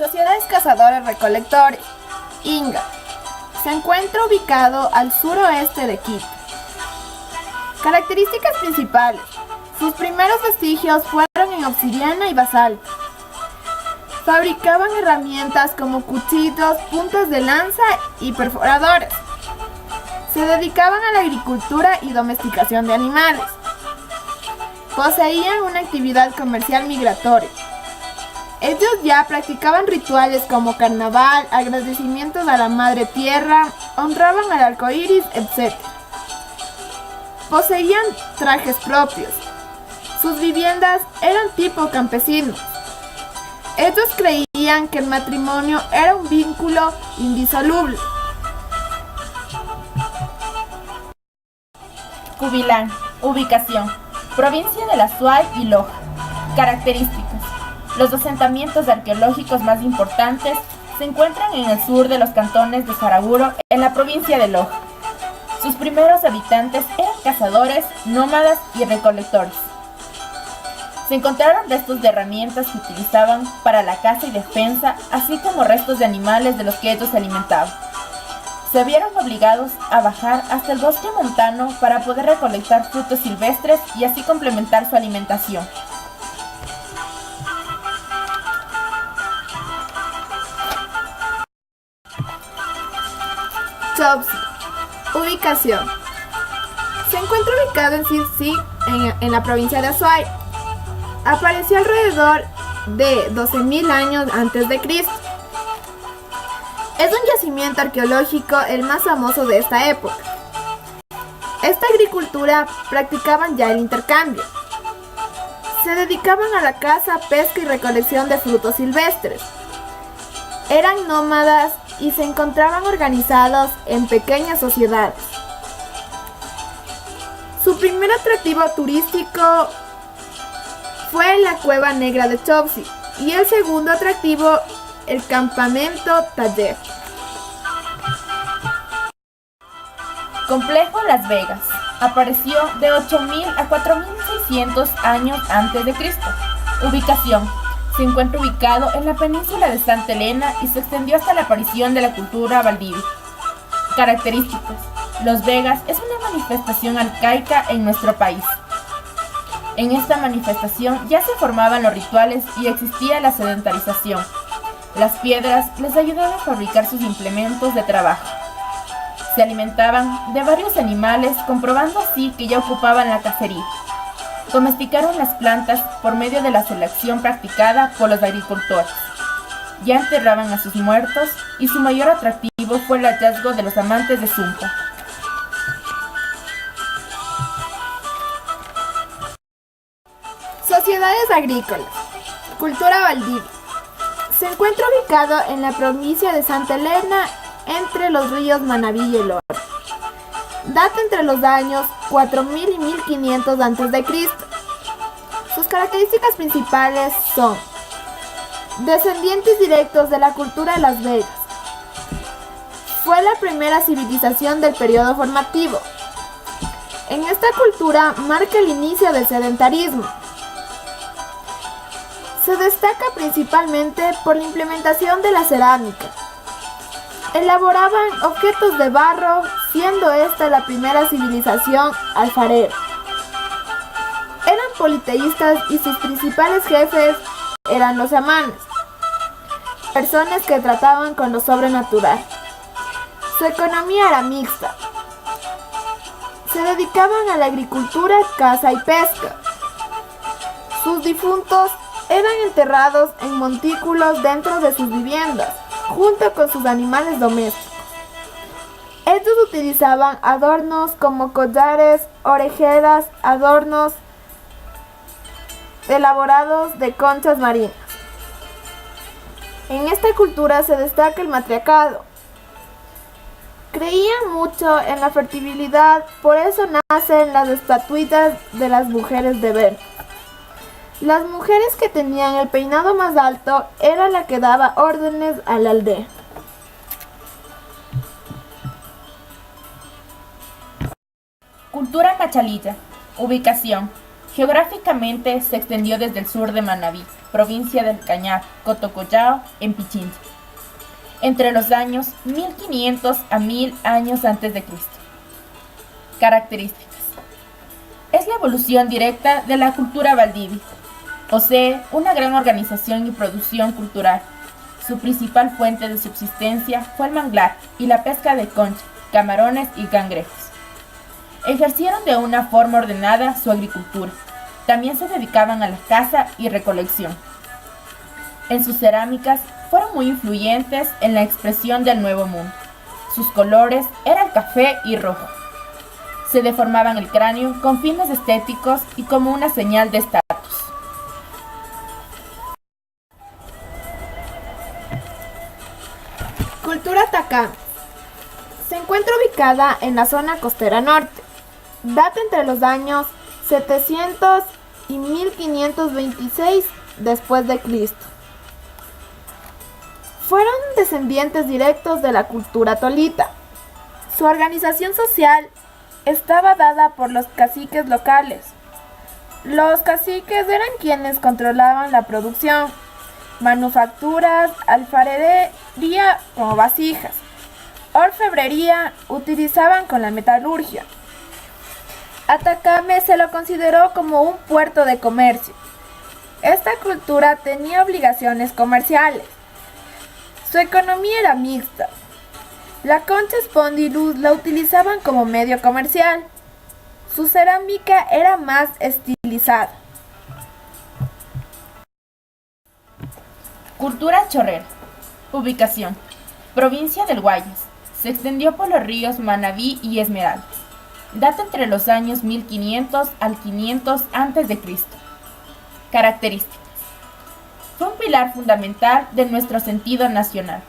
Sociedades Cazadores-Recolectores, Inga. Se encuentra ubicado al suroeste de Quito. Características principales. Sus primeros vestigios fueron en obsidiana y basalto. Fabricaban herramientas como cuchillos, puntas de lanza y perforadores. Se dedicaban a la agricultura y domesticación de animales. Poseían una actividad comercial migratoria. Ellos ya practicaban rituales como carnaval, agradecimientos a la madre tierra, honraban al arco iris, etc. Poseían trajes propios. Sus viviendas eran tipo campesinos. Ellos creían que el matrimonio era un vínculo indisoluble. Cubilán, ubicación, provincia de La Suay y Loja. Características. Los asentamientos arqueológicos más importantes se encuentran en el sur de los cantones de Saraguro, en la provincia de Loja. Sus primeros habitantes eran cazadores, nómadas y recolectores. Se encontraron restos de herramientas que utilizaban para la caza y defensa, así como restos de animales de los que ellos se alimentaban. Se vieron obligados a bajar hasta el bosque montano para poder recolectar frutos silvestres y así complementar su alimentación. Chopsy. Ubicación. Se encuentra ubicado en Sissi, en la provincia de Azuay. Apareció alrededor de 12.000 años antes de Cristo. Es un yacimiento arqueológico el más famoso de esta época. Esta agricultura practicaban ya el intercambio. Se dedicaban a la caza, pesca y recolección de frutos silvestres. Eran nómadas y se encontraban organizados en pequeñas sociedades. Su primer atractivo turístico fue la Cueva Negra de Chopsy y el segundo atractivo el Campamento Taller. Complejo Las Vegas. Apareció de 8.000 a 4.600 años antes de Cristo. Ubicación. Se encuentra ubicado en la península de Santa Elena y se extendió hasta la aparición de la cultura Valdivia. Características. Las Vegas es una manifestación arcaica en nuestro país. En esta manifestación ya se formaban los rituales y existía la sedentarización. Las piedras les ayudaban a fabricar sus implementos de trabajo. Se alimentaban de varios animales, comprobando así que ya ocupaban la cacería. Domesticaron las plantas por medio de la selección practicada por los agricultores. Ya enterraban a sus muertos y su mayor atractivo fue el hallazgo de los amantes de Zumpa. Sociedades agrícolas. Cultura Valdivia. Se encuentra ubicado en la provincia de Santa Elena, entre los ríos Manabí y el Oro. Data entre los años 4000 y 1500 a.C. Sus características principales son descendientes directos de la cultura de Las Vegas. Fue la primera civilización del periodo formativo. En esta cultura marca el inicio del sedentarismo. Se destaca principalmente por la implementación de la cerámica. Elaboraban objetos de barro, siendo esta la primera civilización alfarera. Eran politeístas y sus principales jefes eran los chamanes, personas que trataban con lo sobrenatural. Su economía era mixta. Se dedicaban a la agricultura, caza y pesca. Sus difuntos eran enterrados en montículos dentro de sus viviendas, junto con sus animales domésticos. Estos utilizaban adornos como collares, orejeras, adornos elaborados de conchas marinas. En esta cultura se destaca el matriarcado. Creían mucho en la fertilidad, por eso nacen las estatuitas de las mujeres de Ver. Las mujeres que tenían el peinado más alto era la que daba órdenes a la aldea. Cultura Machalilla. Ubicación. Geográficamente se extendió desde el sur de Manabí, provincia del Cañar, Cotocollao, en Pichincha, entre los años 1500 a 1000 años antes de Cristo. Características. Es la evolución directa de la cultura valdivia. Posee una gran organización y producción cultural. Su principal fuente de subsistencia fue el manglar y la pesca de concha, camarones y cangrejos. Ejercieron de una forma ordenada su agricultura. También se dedicaban a la caza y recolección. En sus cerámicas fueron muy influyentes en la expresión del Nuevo Mundo. Sus colores eran café y rojo. Se deformaban el cráneo con fines estéticos y como una señal de estatus. Cultura Atacama. Se encuentra ubicada en la zona costera norte. Data entre los años 700 y 1526 después de Cristo. Fueron descendientes directos de la cultura tolita. Su organización social estaba dada por los caciques locales. Los caciques eran quienes controlaban la producción, manufacturas, alfarería como vasijas, orfebrería utilizaban con la metalurgia. Atacame se lo consideró como un puerto de comercio. Esta cultura tenía obligaciones comerciales. Su economía era mixta. La concha Spondylus la utilizaban como medio comercial. Su cerámica era más estilizada. Cultura chorrera. Ubicación. Provincia del Guayas. Se extendió por los ríos Manabí y Esmeraldas. Data entre los años 1500 al 500 a.C. Características. Fue un pilar fundamental de nuestro sentido nacional.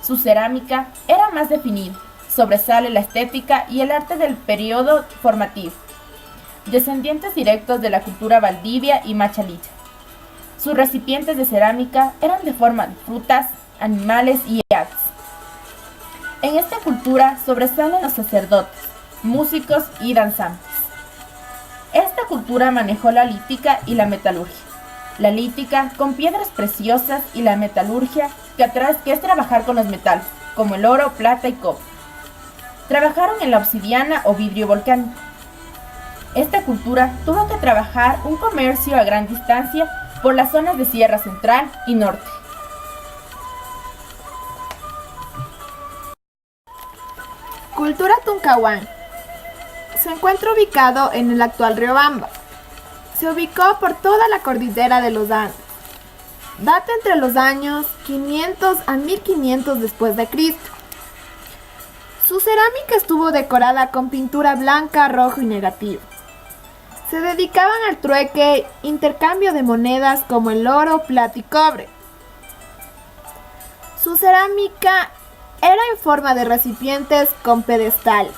Su cerámica era más definida, sobresale la estética y el arte del periodo formativo. Descendientes directos de la cultura valdivia y machalilla. Sus recipientes de cerámica eran de forma de frutas, animales y aves. En esta cultura sobresalen los sacerdotes, músicos y danzantes. Esta cultura manejó la lítica y la metalurgia. La lítica con piedras preciosas y la metalurgia que es trabajar con los metales, como el oro, plata y cobre. Trabajaron en la obsidiana o vidrio volcánico. Esta cultura tuvo que trabajar un comercio a gran distancia por las zonas de Sierra Central y Norte. Cultura Tuncahuán. Se encuentra ubicado en el actual Riobamba. Se ubicó por toda la cordillera de los Andes. Data entre los años 500 a 1500 después de Cristo. Su cerámica estuvo decorada con pintura blanca, rojo y negativo. Se dedicaban al trueque, intercambio de monedas como el oro, plata y cobre. Su cerámica era en forma de recipientes con pedestales.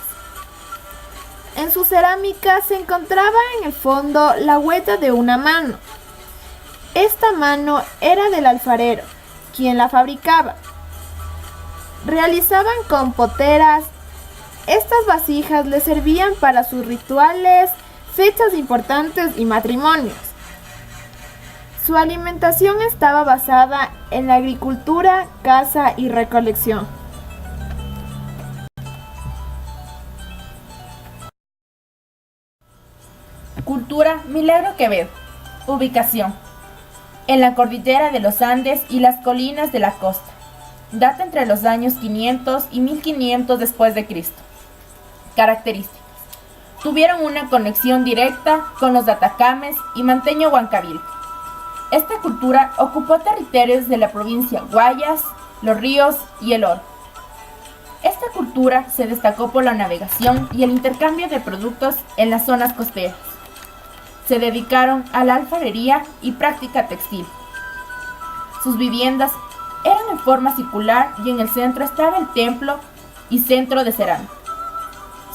En su cerámica se encontraba en el fondo la huella de una mano. Esta mano era del alfarero, quien la fabricaba. Realizaban con poteras. Estas vasijas le servían para sus rituales, fechas importantes y matrimonios. Su alimentación estaba basada en la agricultura, caza y recolección. Cultura Milagro Quevedo. Ubicación. En la cordillera de los Andes y las colinas de la costa. Data entre los años 500 y 1500 después de Cristo. Características. Tuvieron una conexión directa con los atacames y Manteño Huancavelica. Esta cultura ocupó territorios de la provincia Guayas, Los Ríos y El Oro. Esta cultura se destacó por la navegación y el intercambio de productos en las zonas costeras. Se dedicaron a la alfarería y práctica textil. Sus viviendas eran en forma circular y en el centro estaba el templo y centro de cerámica.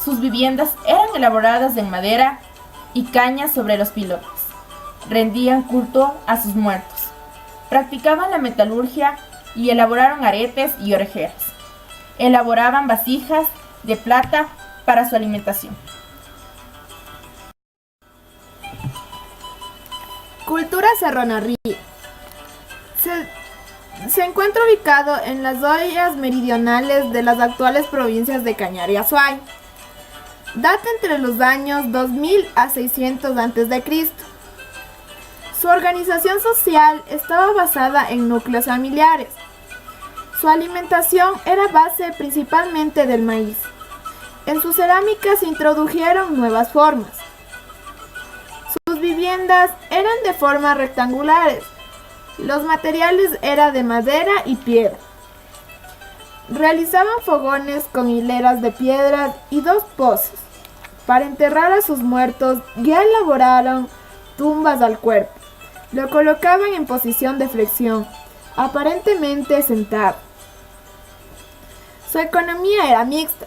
Sus viviendas eran elaboradas en madera y caña sobre los pilotes. Rendían culto a sus muertos. Practicaban la metalurgia y elaboraron aretes y orejeras. Elaboraban vasijas de plata para su alimentación. Cultura Cerronarrí. Se encuentra ubicado en las orillas meridionales de las actuales provincias de Cañar y Azuay. Data entre los años 2000 a 600 a.C. Su organización social estaba basada en núcleos familiares. Su alimentación era base principalmente del maíz. En su cerámica se introdujeron nuevas formas. Sus viviendas eran de forma rectangulares. Los materiales eran de madera y piedra. Realizaban fogones con hileras de piedras y 2 pozos. Para enterrar a sus muertos ya elaboraron tumbas al cuerpo. Lo colocaban en posición de flexión, aparentemente sentado. Su economía era mixta: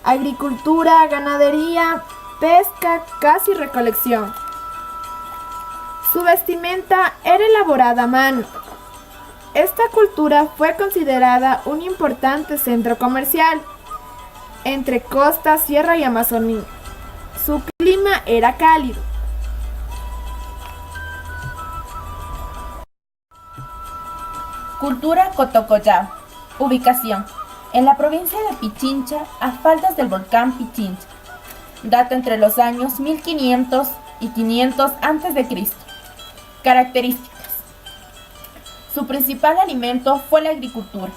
agricultura, ganadería, pesca, caza y recolección. Su vestimenta era elaborada a mano. Esta cultura fue considerada un importante centro comercial entre costa, sierra y Amazonía. Su clima era cálido. Cultura Cotocollá. Ubicación: en la provincia de Pichincha, a faldas del volcán Pichincha. Data entre los años 1500 y 500 a.C. Características: su principal alimento fue la agricultura.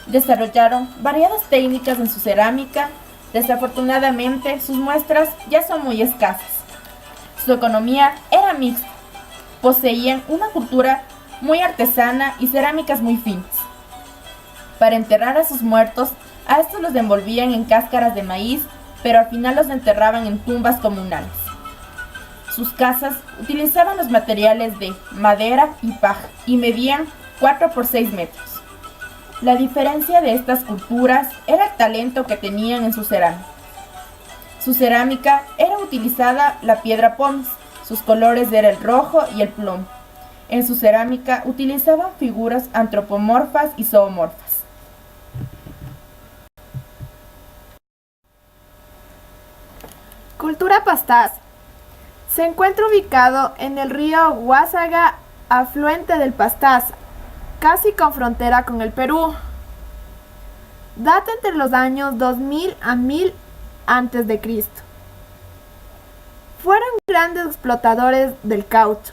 Desarrollaron variadas técnicas en su cerámica. Desafortunadamente, sus muestras ya son muy escasas. Su economía era mixta. Poseían una cultura muy artesana y cerámicas muy finas. Para enterrar a sus muertos, a estos los envolvían en cáscaras de maíz, pero al final los enterraban en tumbas comunales. Sus casas utilizaban los materiales de madera y paja y medían 4 por 6 metros. La diferencia de estas culturas era el talento que tenían en su cerámica. Su cerámica era utilizada la piedra pómez, sus colores eran el rojo y el plomo. En su cerámica utilizaban figuras antropomorfas y zoomorfas. Cultura Pastaza. Se encuentra ubicado en el río Huasaga, afluente del Pastaza, casi con frontera con el Perú. Data entre los años 2000 a 1000 a.C. Fueron grandes explotadores del caucho.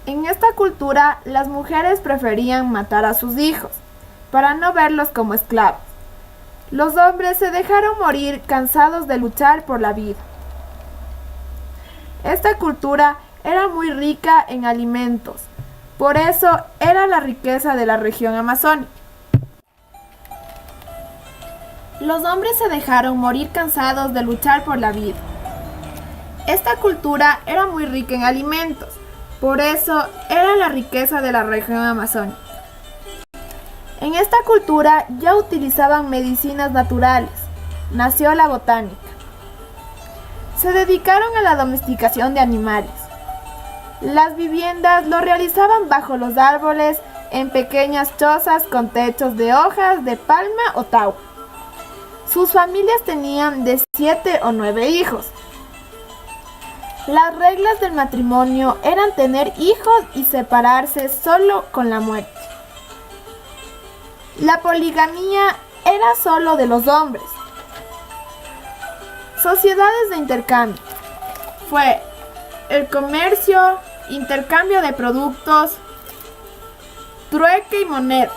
En esta cultura, las mujeres preferían matar a sus hijos para no verlos como esclavos. Los hombres se dejaron morir cansados de luchar por la vida. Esta cultura era muy rica en alimentos, por eso era la riqueza de la región amazónica. Los hombres se dejaron morir cansados de luchar por la vida. Esta cultura era muy rica en alimentos, por eso era la riqueza de la región amazónica. En esta cultura ya utilizaban medicinas naturales. Nació la botánica. Se dedicaron a la domesticación de animales. Las viviendas lo realizaban bajo los árboles, en pequeñas chozas con techos de hojas de palma o tau. Sus familias tenían de 7 o 9 hijos. Las reglas del matrimonio eran tener hijos y separarse solo con la muerte. La poligamía era solo de los hombres. Sociedades de intercambio. Fue el comercio, intercambio de productos, trueque y moneda.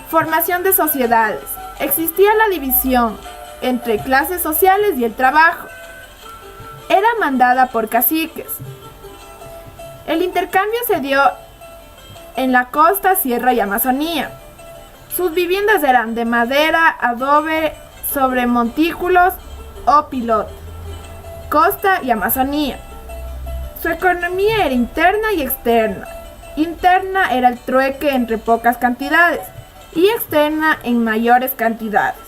Formación de sociedades. Existía la división entre clases sociales y el trabajo. Era mandada por caciques. El intercambio se dio en la costa, sierra y Amazonía. Sus viviendas eran de madera, adobe, sobre montículos o pilote, costa y Amazonía. Su economía era interna y externa. Interna era el trueque entre pocas cantidades y externa en mayores cantidades.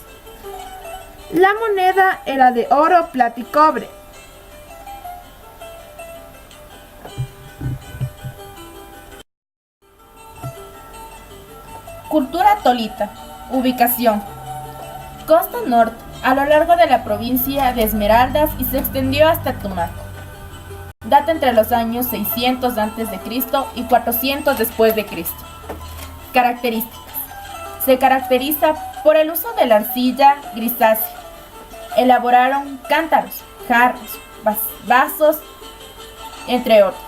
La moneda era de oro, plata y cobre. Cultura Tolita. Ubicación: costa norte, a lo largo de la provincia de Esmeraldas y se extendió hasta Tumaco. Data entre los años 600 a.C. y 400 después de Cristo. Características. Se caracteriza por el uso de la arcilla grisácea. Elaboraron cántaros, jarros, vasos, entre otros.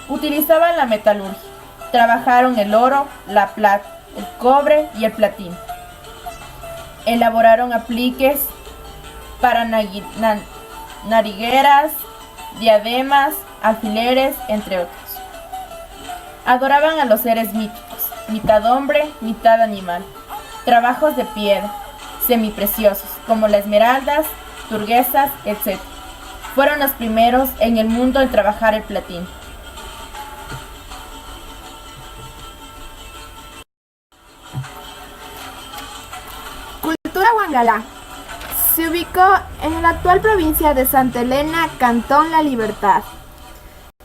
Utilizaban la metalurgia. Trabajaron el oro, la plata, el cobre y el platino. Elaboraron apliques para narigueras, diademas, alfileres, entre otros. Adoraban a los seres míticos, mitad hombre, mitad animal. Trabajos de piedra, semipreciosos, como las esmeraldas, turquesas, etc. Fueron los primeros en el mundo en trabajar el platino. Cultura Huangalá. Se ubicó en la actual provincia de Santa Elena, Cantón La Libertad.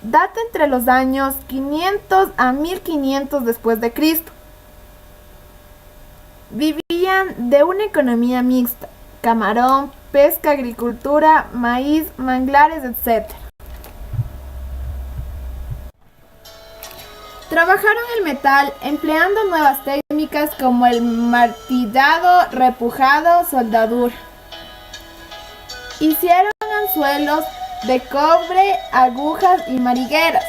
Data entre los años 500 a 1500 después de Cristo. Vivían de una economía mixta: camarón, pesca, agricultura, maíz, manglares, etc. Trabajaron el metal empleando nuevas técnicas como el martillado, repujado, soldadura. Hicieron anzuelos de cobre, agujas y marigueras.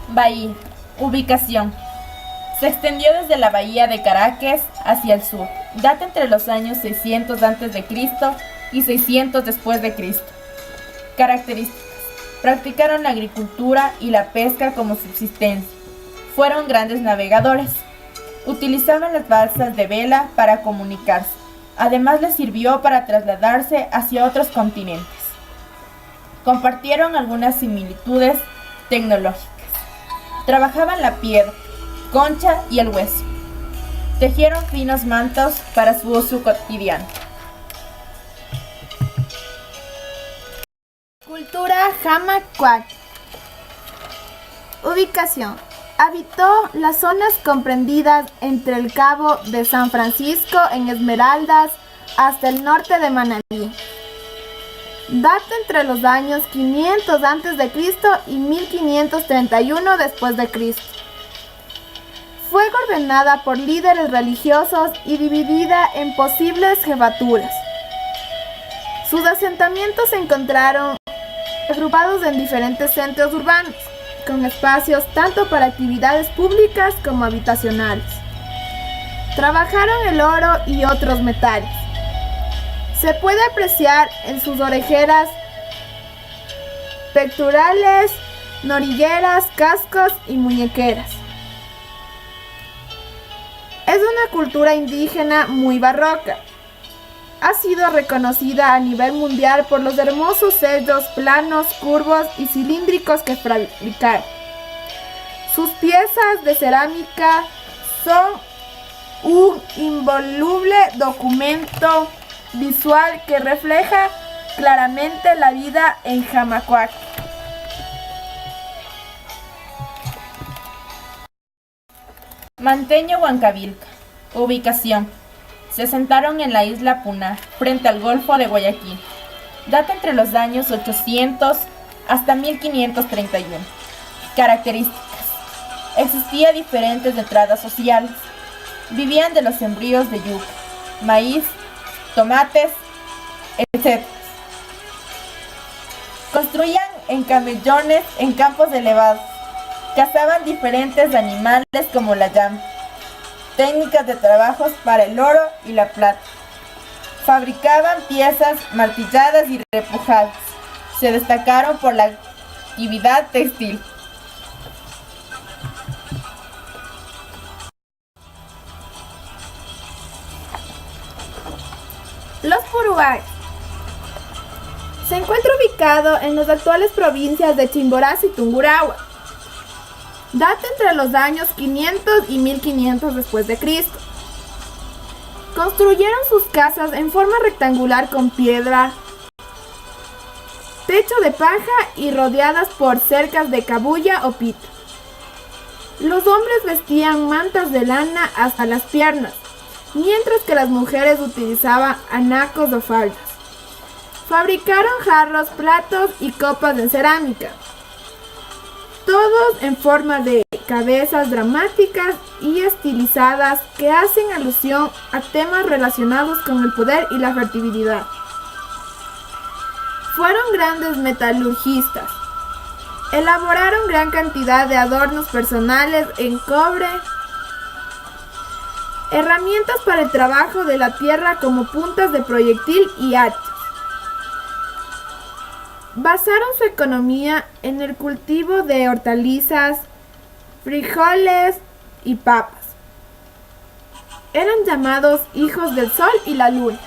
Bahía. Ubicación. Se extendió desde la bahía de Caracas hacia el sur. Data entre los años 600 a.C. y 600 después de Cristo. Características. Practicaron la agricultura y la pesca como subsistencia. Fueron grandes navegadores. Utilizaban las balsas de vela para comunicarse. Además les sirvió para trasladarse hacia otros continentes. Compartieron algunas similitudes tecnológicas. Trabajaban la piedra, concha y el hueso. Tejieron finos mantos para su uso cotidiano. Cultura Jamacuac. Ubicación. Habitó las zonas comprendidas entre el Cabo de San Francisco en Esmeraldas hasta el norte de Manabí. Data entre los años 500 a.C. y 1531 después de Cristo. Fue gobernada por líderes religiosos y dividida en posibles jefaturas. Sus asentamientos se encontraron agrupados en diferentes centros urbanos, con espacios tanto para actividades públicas como habitacionales. Trabajaron el oro y otros metales. Se puede apreciar en sus orejeras, pectorales, norilleras, cascos y muñequeras. Es una cultura indígena muy barroca. Ha sido reconocida a nivel mundial por los hermosos sellos planos, curvos y cilíndricos que fabricaron. Sus piezas de cerámica son un involuble documento visual que refleja claramente la vida en Jamacuac. Manteño Huancavilca. Ubicación. Se asentaron en la isla Puna, frente al Golfo de Guayaquil. Data entre los años 800 hasta 1531. Características. Existían diferentes entradas sociales. Vivían de los sembríos de yuca, maíz, tomates, etc. Construían en camellones en campos elevados. Cazaban diferentes animales como la llama. Técnicas de trabajos para el oro y la plata. Fabricaban piezas martilladas y repujadas. Se destacaron por la actividad textil. Los Puruáes. Se encuentra ubicado en las actuales provincias de Chimborazo y Tungurahua. Data entre los años 500 y 1500 después de Cristo. Construyeron sus casas en forma rectangular con piedra, techo de paja y rodeadas por cercas de cabuya o pito. Los hombres vestían mantas de lana hasta las piernas, mientras que las mujeres utilizaban anacos o faldas. Fabricaron jarros, platos y copas en cerámica, todos en forma de cabezas dramáticas y estilizadas que hacen alusión a temas relacionados con el poder y la fertilidad. Fueron grandes metalurgistas. Elaboraron gran cantidad de adornos personales en cobre, herramientas para el trabajo de la tierra como puntas de proyectil y hachas. Basaron su economía en el cultivo de hortalizas, frijoles y papas. Eran llamados hijos del sol y la luna.